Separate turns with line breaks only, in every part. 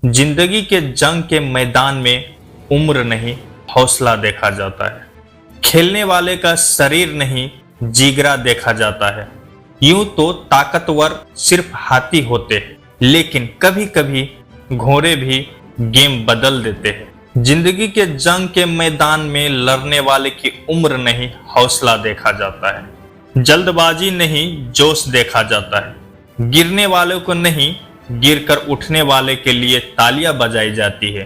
जिंदगी के जंग के मैदान में उम्र नहीं, हौसला देखा जाता है। खेलने वाले का शरीर नहीं, जिगरा देखा जाता है। यूं तो ताकतवर सिर्फ हाथी होते हैं, लेकिन कभी कभी घोड़े भी गेम बदल देते हैं। जिंदगी के जंग के मैदान में लड़ने वाले की उम्र नहीं, हौसला देखा जाता है। जल्दबाजी नहीं, जोश देखा जाता है। गिरने वाले को नहीं, गिरकर उठने वाले के लिए तालियां बजाई जाती है।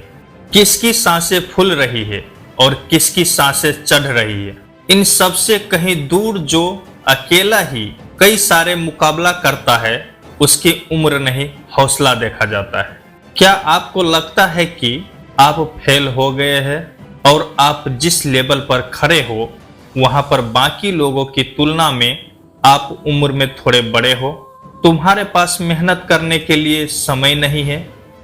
किसकी सांसें फूल रही है और किसकी सांसें चढ़ रही है, इन सब से कहीं दूर जो अकेला ही कई सारे मुकाबला करता है, उसकी उम्र नहीं, हौसला देखा जाता है। क्या आपको लगता है कि आप फेल हो गए हैं और आप जिस लेवल पर खड़े हो वहां पर बाकी लोगों की तुलना में आप उम्र में थोड़े बड़े हो? तुम्हारे पास मेहनत करने के लिए समय नहीं है?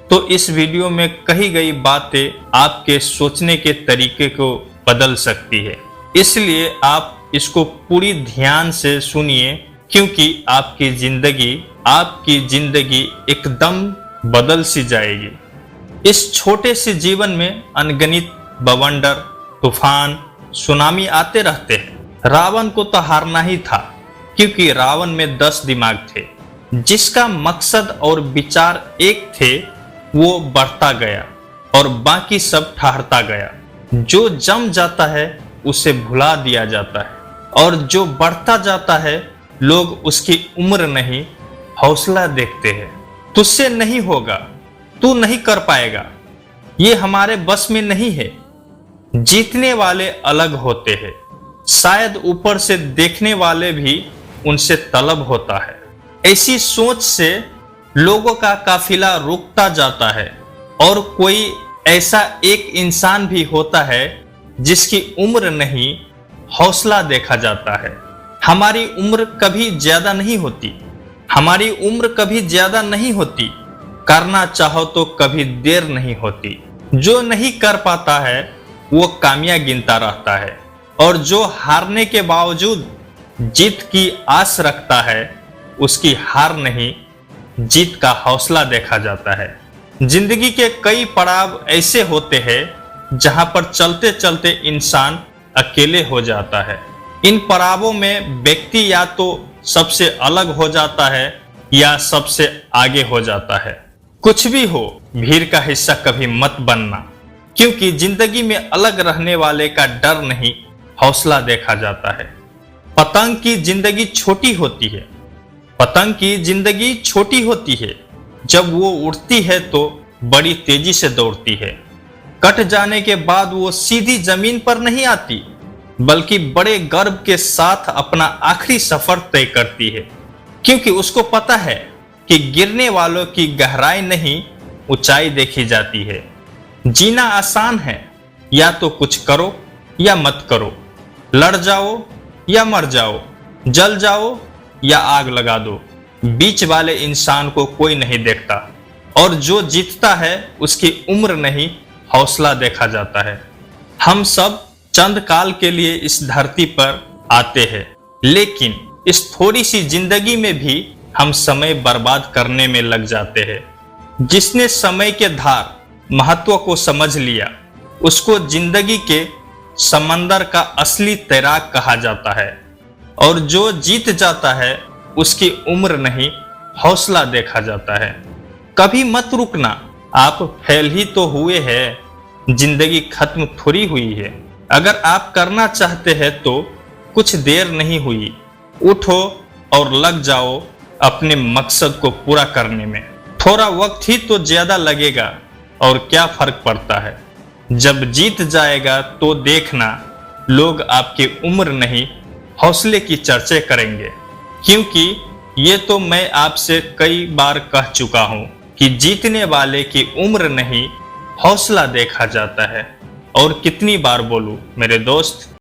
तो इस वीडियो में कही गई बातें आपके सोचने के तरीके को बदल सकती है, इसलिए आप इसको पूरी ध्यान से सुनिए, क्योंकि आपकी जिंदगी एकदम बदल सी जाएगी। इस छोटे से जीवन में अनगिनत बवंडर, तूफान, सुनामी आते रहते हैं। रावण को तो हारना ही था, क्योंकि रावण में 10 दिमाग थे। जिसका मकसद और विचार एक थे, वो बढ़ता गया और बाकी सब ठहरता गया। जो जम जाता है उसे भुला दिया जाता है, और जो बढ़ता जाता है लोग उसकी उम्र नहीं, हौसला देखते हैं। तुझसे नहीं होगा, तू नहीं कर पाएगा, ये हमारे बस में नहीं है। जीतने वाले अलग होते हैं, शायद ऊपर से देखने वाले भी उनसे तलब होता है। ऐसी सोच से लोगों का काफिला रुकता जाता है, और कोई ऐसा एक इंसान भी होता है जिसकी उम्र नहीं, हौसला देखा जाता है। हमारी उम्र कभी ज्यादा नहीं होती, हमारी उम्र कभी ज्यादा नहीं होती। करना चाहो तो कभी देर नहीं होती। जो नहीं कर पाता है वो कामियां गिनता रहता है, और जो हारने के बावजूद जीत की आस रखता है, उसकी हार नहीं, जीत का हौसला देखा जाता है। जिंदगी के कई पड़ाव ऐसे होते हैं जहां पर चलते चलते इंसान अकेले हो जाता है। इन पड़ावों में व्यक्ति या तो सबसे अलग हो जाता है या सबसे आगे हो जाता है। कुछ भी हो, भीड़ का हिस्सा कभी मत बनना, क्योंकि जिंदगी में अलग रहने वाले का डर नहीं, हौसला देखा जाता है। पतंग की जिंदगी छोटी होती है, पतंग की जिंदगी छोटी होती है। जब वो उड़ती है तो बड़ी तेजी से दौड़ती है। कट जाने के बाद वो सीधी जमीन पर नहीं आती, बल्कि बड़े गर्व के साथ अपना आखिरी सफर तय करती है, क्योंकि उसको पता है कि गिरने वालों की गहराई नहीं, ऊंचाई देखी जाती है। जीना आसान है, या तो कुछ करो या मत करो, लड़ जाओ या मर जाओ, जल जाओ या आग लगा दो। बीच वाले इंसान को कोई नहीं देखता, और जो जीतता है उसकी उम्र नहीं, हौसला देखा जाता है। हम सब चंद काल के लिए इस धरती पर आते हैं, लेकिन इस थोड़ी सी जिंदगी में भी हम समय बर्बाद करने में लग जाते हैं। जिसने समय के धार महत्व को समझ लिया, उसको जिंदगी के समंदर का असली तैराक कहा जाता है, और जो जीत जाता है उसकी उम्र नहीं, हौसला देखा जाता है। कभी मत रुकना, आप फेल ही तो हुए हैं, जिंदगी खत्म थोड़ी हुई है। अगर आप करना चाहते हैं तो कुछ देर नहीं हुई, उठो और लग जाओ अपने मकसद को पूरा करने में। थोड़ा वक्त ही तो ज्यादा लगेगा, और क्या फर्क पड़ता है। जब जीत जाएगा तो देखना, लोग आपकी उम्र नहीं, हौसले की चर्चा करेंगे। क्योंकि ये तो मैं आपसे कई बार कह चुका हूं कि जीतने वाले की उम्र नहीं, हौसला देखा जाता है। और कितनी बार बोलूं मेरे दोस्त।